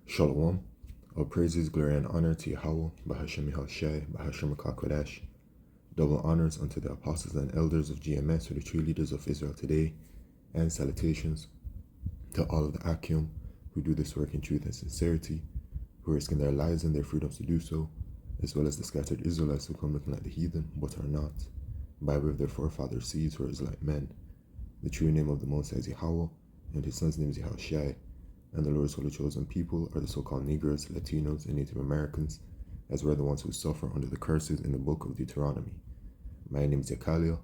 Shalom. All praises, glory, and honor to Yahawah, bahasham, bahasham. Double honors unto the apostles and elders of GMS, or the true leaders of Israel today, and salutations to all of the Akim who do this work in truth and sincerity, who are risking their lives and their freedoms to do so, as well as the scattered Israelites who come looking like the heathen, but are not, by way of their forefathers' seeds who are Israelite men. The true name of the Most High is Yahawah, and his son's name is Yahawashi, and the Lord's holy chosen people are the so-called Negroes, Latinos, and Native Americans, as well as the ones who suffer under the curses in the book of Deuteronomy. My name is Yakalio,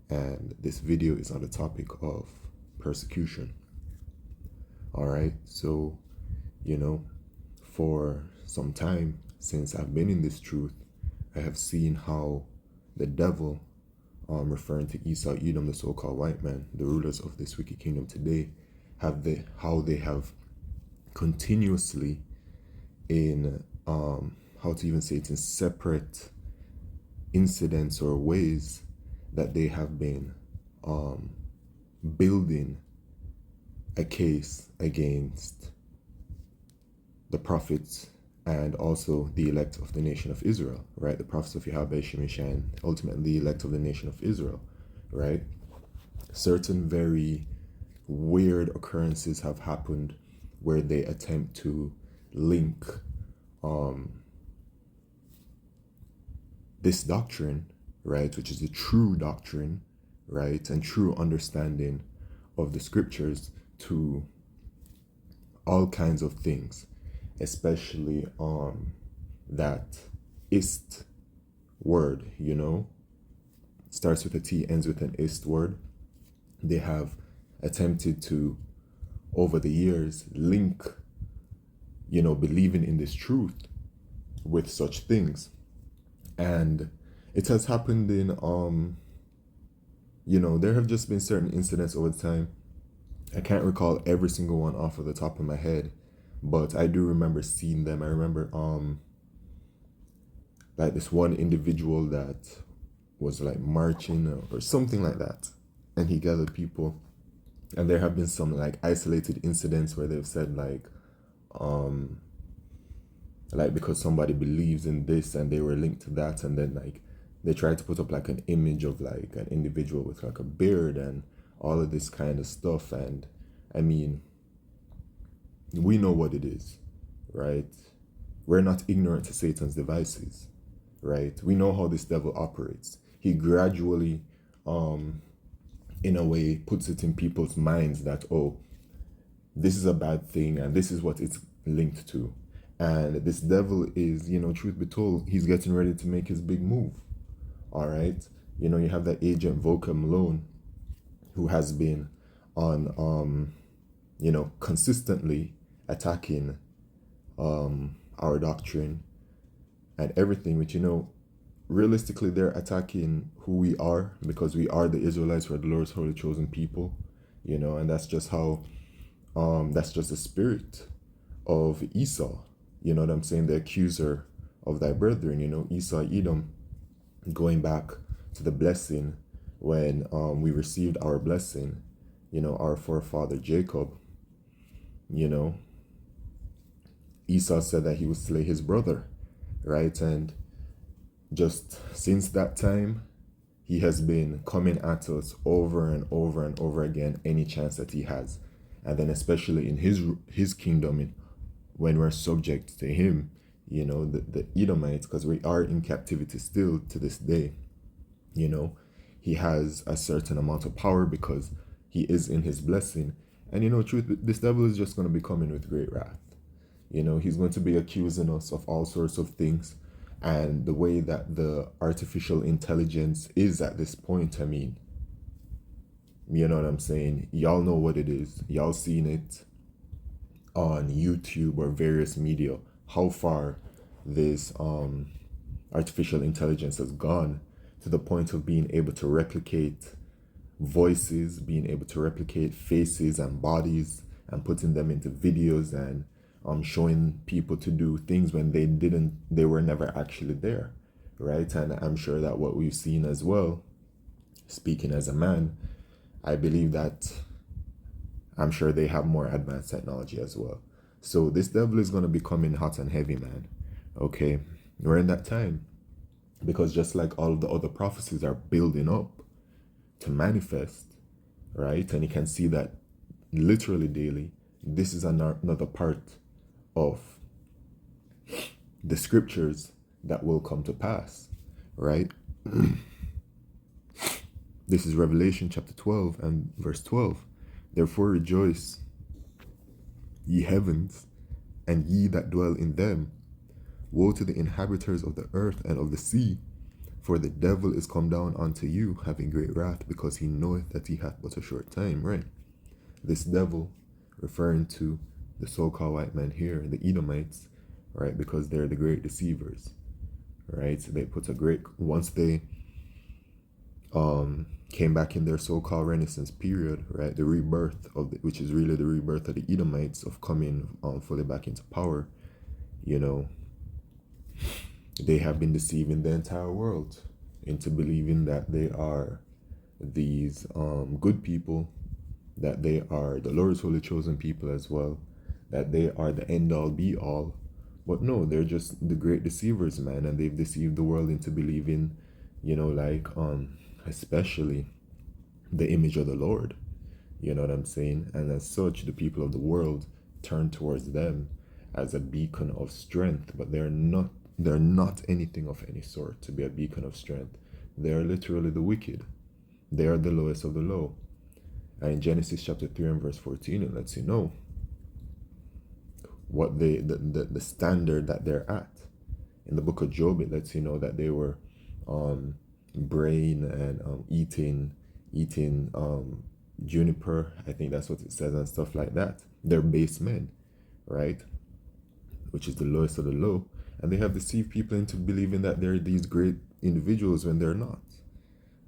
and this video is on the topic of persecution. Alright, so, for some time since I've been in this truth, I have seen how the devil, referring to Esau, Edom, the so-called white man, the rulers of this wicked kingdom today, how they have continuously in how to even say it, in separate incidents or ways that they have been building a case against the prophets and also the elect of the nation of Israel, right? The prophets of Yahawashi and ultimately the elect of the nation of Israel, right? Certain very weird occurrences have happened where they attempt to link this doctrine, right, which is the true doctrine, right, and true understanding of the scriptures to all kinds of things, especially that ist word, starts with a T, ends with an ist word. They have attempted to, over the years, link, believing in this truth with such things. And it has happened in, there have just been certain incidents over time. I can't recall every single one off of the top of my head, but I do remember seeing them. I remember, like this one individual that was like marching or something like that, and he gathered people. And there have been some like isolated incidents where they've said like because somebody believes in this and they were linked to that, and then like they tried to put up like an image of like an individual with like a beard and all of this kind of stuff. And I mean, we know what it is, right? We're not ignorant to Satan's devices, right? We know how this devil operates. He gradually in a way puts it in people's minds that, oh, this is a bad thing and this is what it's linked to. And this devil is, truth be told, he's getting ready to make his big move. All right. You have that agent Volker Malone who has been on, consistently attacking our doctrine and everything, which, realistically, they're attacking who we are, because we are the Israelites, we're the Lord's holy chosen people, and that's just how, that's just the spirit of Esau, you know what I'm saying, the accuser of thy brethren, Esau, Edom, going back to the blessing when we received our blessing, our forefather Jacob, Esau said that he would slay his brother, right? And just since that time, he has been coming at us over and over and over again, any chance that he has. And then especially in his kingdom, when we're subject to him, the Edomites, because we are in captivity still to this day, he has a certain amount of power because he is in his blessing. And truth, this devil is just going to be coming with great wrath. He's going to be accusing us of all sorts of things. And the way that the artificial intelligence is at this point, I mean, you know what I'm saying? Y'all know what it is. Y'all seen it on YouTube or various media, how far this artificial intelligence has gone, to the point of being able to replicate voices, being able to replicate faces and bodies, and putting them into videos and showing people to do things when they were never actually there, right? And I'm sure that what we've seen as well, speaking as a man, I believe that I'm sure they have more advanced technology as well. So this devil is going to be coming hot and heavy, man. Okay, we're in that time, because just like all of the other prophecies are building up to manifest, right? And you can see that literally daily. This is another part of the scriptures that will come to pass, right? This is Revelation chapter 12 and verse 12. Therefore rejoice, ye heavens, and ye that dwell in them. Woe to the inhabitants of the earth and of the sea, for the devil is come down unto you, having great wrath, because he knoweth that he hath but a short time, right? This devil, referring to the so-called white man here, the Edomites, right? Because they're the great deceivers, right? So they put a great, once they came back in their so-called Renaissance period, right? The rebirth of which is really the rebirth of the Edomites, of coming fully back into power. You know, they have been deceiving the entire world into believing that they are these good people, that they are the Lord's holy chosen people as well, that they are the end all be all. But no, they're just the great deceivers, man, and they've deceived the world into believing, you know, like especially the image of the Lord. You know what I'm saying? And as such, the people of the world turn towards them as a beacon of strength, but they're not anything of any sort to be a beacon of strength. They are literally the wicked. They are the lowest of the low. And in Genesis chapter 3 and verse 14, it lets you know what the standard that they're at. In the book of Job, it lets you know that they were brain and eating juniper, I think that's what it says, and stuff like that. They're base men, right? Which is the lowest of the low. And they have deceived people into believing that they're these great individuals when they're not.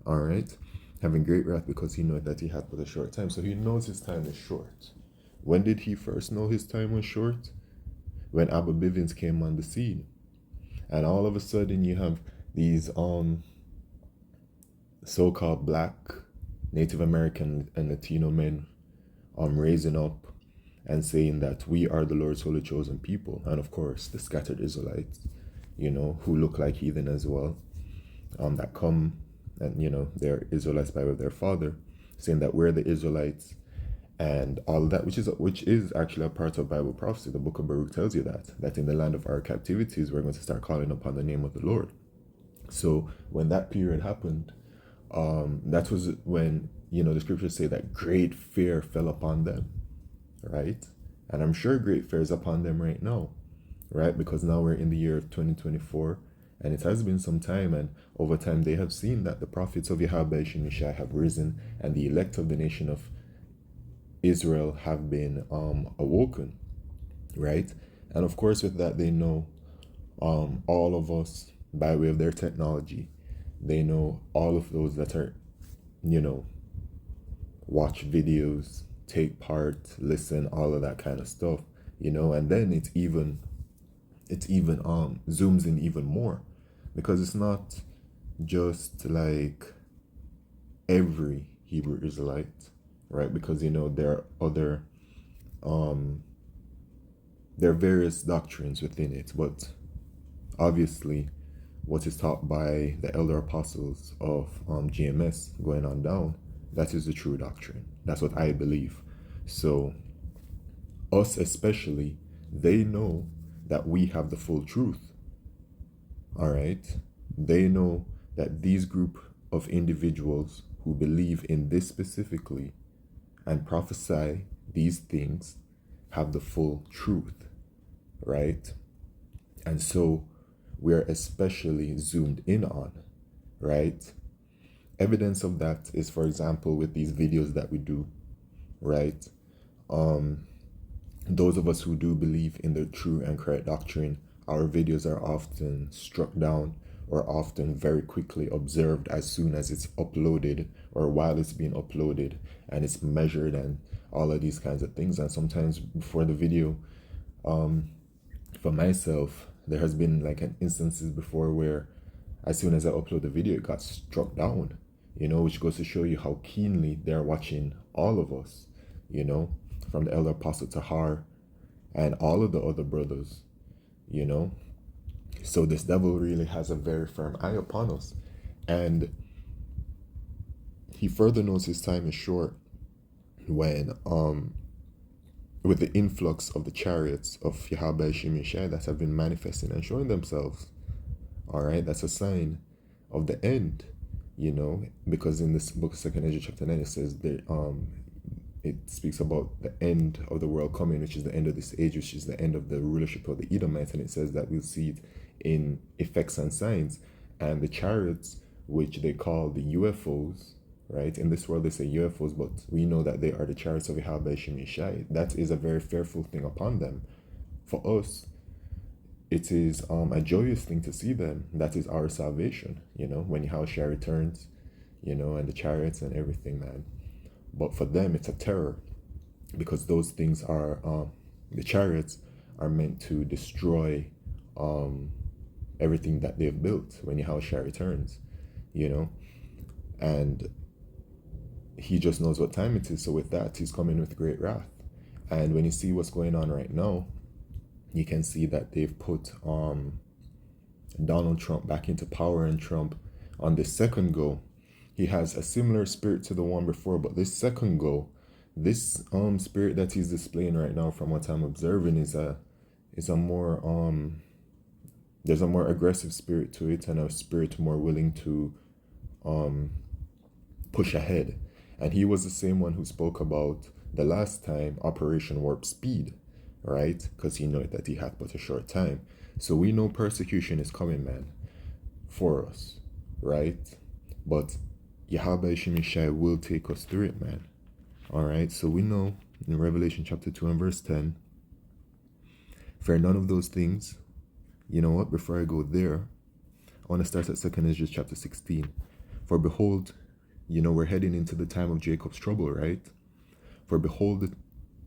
All right? Having great wrath, because he knows that he had but a short time. So he knows his time is short. When did he first know his time was short? When Abba Bivens came on the scene. And all of a sudden you have these so-called black, Native American and Latino men raising up and saying that we are the Lord's holy chosen people. And of course, the scattered Israelites, you know, who look like heathen as well, that come and, you know, they're Israelites by way of their father, saying that we're the Israelites and all of that, which is actually a part of Bible prophecy. The book of Baruch tells you that in the land of our captivities, we're going to start calling upon the name of the Lord. So when that period happened, that was when, you know, the scriptures say that great fear fell upon them, right? And I'm sure great fear is upon them right now, right? Because now we're in the year of 2024, and it has been some time, and over time they have seen that the prophets of Yahawashi have risen, and the elect of the nation of Israel have been awoken, right? And of course with that they know all of us, by way of their technology, they know all of those that are, you know, watch videos, take part, listen, all of that kind of stuff, you know. And then it's even zooms in even more, because it's not just like every Hebrew Israelite, right? Because, you know, there are other there are various doctrines within it, but obviously what is taught by the elder apostles of GMS going on down, that is the true doctrine. That's what I believe. So us especially, they know that we have the full truth. All right? They know that these group of individuals who believe in this specifically and prophesy these things have the full truth, right? And so we're especially zoomed in on, right? Evidence of that is, for example, with these videos that we do, right? Those of us who do believe in the true and correct doctrine, our videos are often struck down or often very quickly observed as soon as it's uploaded or while it's being uploaded, and it's measured and all of these kinds of things. And sometimes before the video, for myself, there has been like an instances before where as soon as I upload the video, it got struck down, you know, which goes to show you how keenly they're watching all of us, you know, from the elder apostle Tahar, and all of the other brothers, you know. So this devil really has a very firm eye upon us. And he further knows his time is short when with the influx of the chariots of Yahawashi that have been manifesting and showing themselves. All right, that's a sign of the end, you know, because in this book, Second Ezra chapter 9, it says that it speaks about the end of the world coming, which is the end of this age, which is the end of the rulership of the Edomites, and it says that we'll see it in effects and signs. And the chariots, which they call the UFOs, right? In this world, they say UFOs, but we know that they are the chariots of Yahawashi. That is a very fearful thing upon them. For us, it is a joyous thing to see them. That is our salvation, you know, when Yahawashi returns, you know, and the chariots and everything, man. But for them, it's a terror, because those things are, the chariots are meant to destroy everything that they've built when Yahawashi returns, you know. And he just knows what time it is. So with that, he's coming with great wrath. And when you see what's going on right now, you can see that they've put Donald Trump back into power, and Trump, on the second go, he has a similar spirit to the one before, but this second go, this spirit that he's displaying right now, from what I'm observing, is a more there's a more aggressive spirit to it, and a spirit more willing to push ahead. And he was the same one who spoke about the last time Operation Warp Speed, right? Because he knew that he had but a short time. So we know persecution is coming, man, for us, right? But Yahawashi will take us through it, man. All right, so we know in Revelation chapter 2 and verse 10, fear none of those things. You know what? Before I go there, I want to start at 2 Ezra chapter 16. For behold, you know, we're heading into the time of Jacob's trouble, right? For behold, the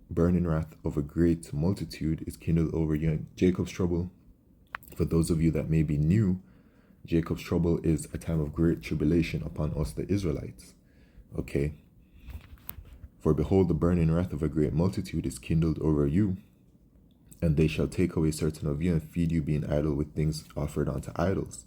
burning wrath of a great multitude is kindled over you. And Jacob's trouble, for those of you that may be new, Jacob's trouble is a time of great tribulation upon us, the Israelites. Okay. For behold, the burning wrath of a great multitude is kindled over you, and they shall take away certain of you and feed you, being idle with things offered unto idols.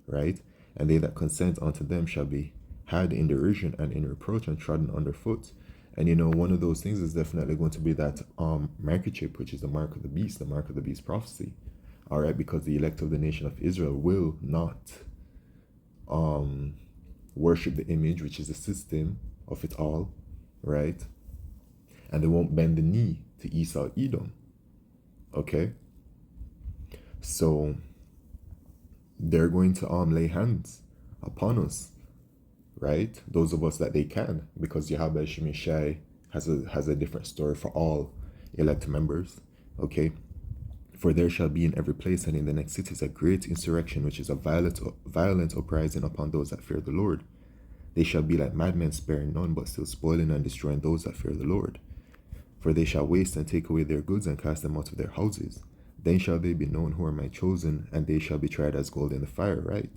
Right? And they that consent unto them shall be had in derision and in reproach and trodden underfoot. And you know, one of those things is definitely going to be that microchip, which is the mark of the beast prophecy. All right, because the elect of the nation of Israel will not worship the image, which is the system of it all, right? And they won't bend the knee to Esau, Edom. Okay, so they're going to lay hands upon us, right? Those of us that they can, because Yahawashi has a different story for all elect members. Okay, for there shall be in every place and in the next cities a great insurrection, which is a violent uprising upon those that fear the Lord. They shall be like madmen, sparing none, but still spoiling and destroying those that fear the Lord. For they shall waste and take away their goods and cast them out of their houses. Then shall they be known who are my chosen, and they shall be tried as gold in the fire, right?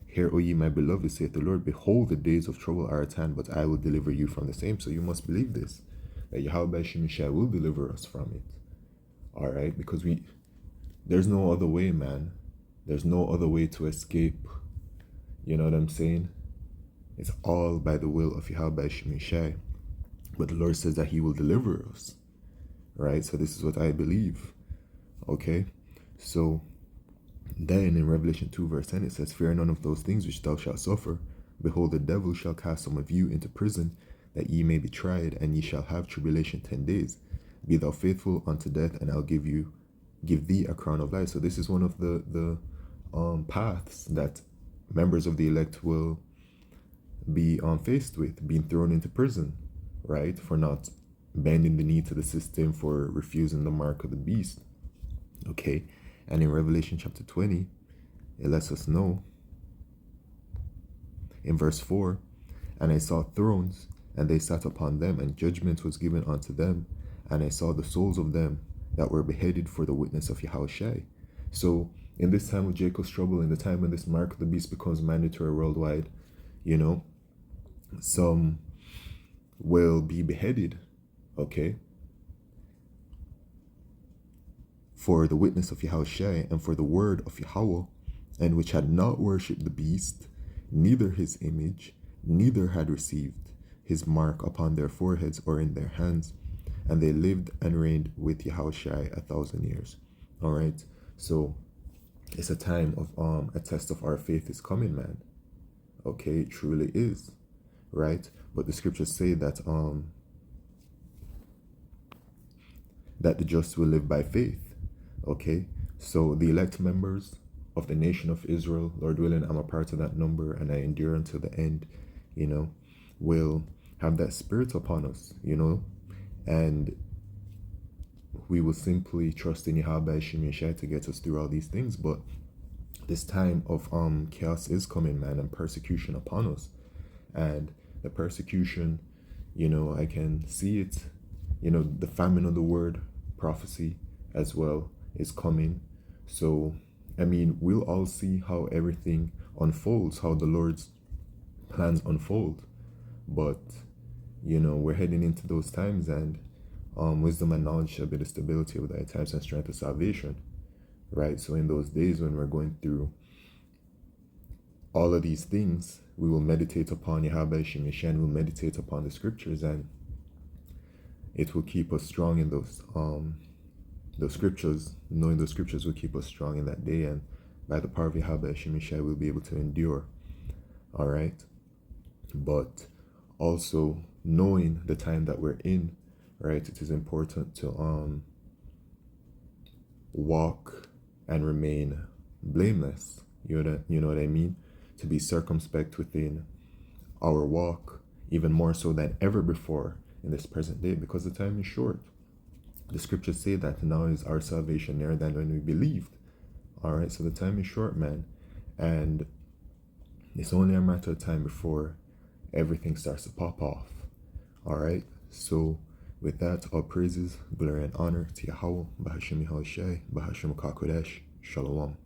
Hear, O ye my beloved, saith the Lord, behold, the days of trouble are at hand, but I will deliver you from the same. So you must believe this, that Yahawashi will deliver us from it. All right, because there's no other way, man. There's no other way to escape. You know what I'm saying? It's all by the will of Yahawashi. But the Lord says that he will deliver us, right? So this is what I believe, okay? So then in Revelation 2 verse 10, it says, fear none of those things which thou shalt suffer. Behold, the devil shall cast some of you into prison, that ye may be tried, and ye shall have tribulation 10 days. Be thou faithful unto death, and I'll give thee a crown of life. So this is one of the paths that members of the elect will be faced with, being thrown into prison, right? For not bending the knee to the system, for refusing the mark of the beast. Okay, and in Revelation chapter 20, it lets us know in verse 4, and I saw thrones, and they sat upon them, and judgment was given unto them, and I saw the souls of them that were beheaded for the witness of Yahawashi. So in this time of Jacob's trouble, in the time when this mark of the beast becomes mandatory worldwide, you know, some will be beheaded, okay? for the witness of Yahawashi and for the word of Yahawah, and which had not worshipped the beast, neither his image, neither had received his mark upon their foreheads or in their hands, and they lived and reigned with Yahawashi 1,000 years. All right, so it's a time of a test of our faith is coming, man. Okay, it truly is, right? But the scriptures say that that the just will live by faith. Okay, so the elect members of the nation of Israel, Lord willing, I'm a part of that number, and I endure until the end, will have that spirit upon us, and we will simply trust in Yahawashi to get us through all these things. But this time of chaos is coming, man, and persecution upon us. And the persecution, I can see it, the famine of the word prophecy as well is coming. So we'll all see how everything unfolds, how the Lord's plans unfold. But we're heading into those times, and wisdom and knowledge shall be the stability of thy times and strength of salvation, right? So in those days when we're going through all of these things, we will meditate upon Yahawashi, and we'll meditate upon the scriptures, and it will keep us strong in those scriptures. Knowing those scriptures will keep us strong in that day, and by the power of Yahawashi, we'll be able to endure. All right, but also knowing the time that we're in, right? It is important to walk and remain blameless. You know what I mean? To be circumspect within our walk, even more so than ever before in this present day, because the time is short. The scriptures say that now is our salvation nearer than when we believed. All right, so the time is short, man, and it's only a matter of time before everything starts to pop off. All right, so with that, all praises, glory, and honor to Yahawah, bahasham Yahawashi, bahasham Kakodesh, shalom.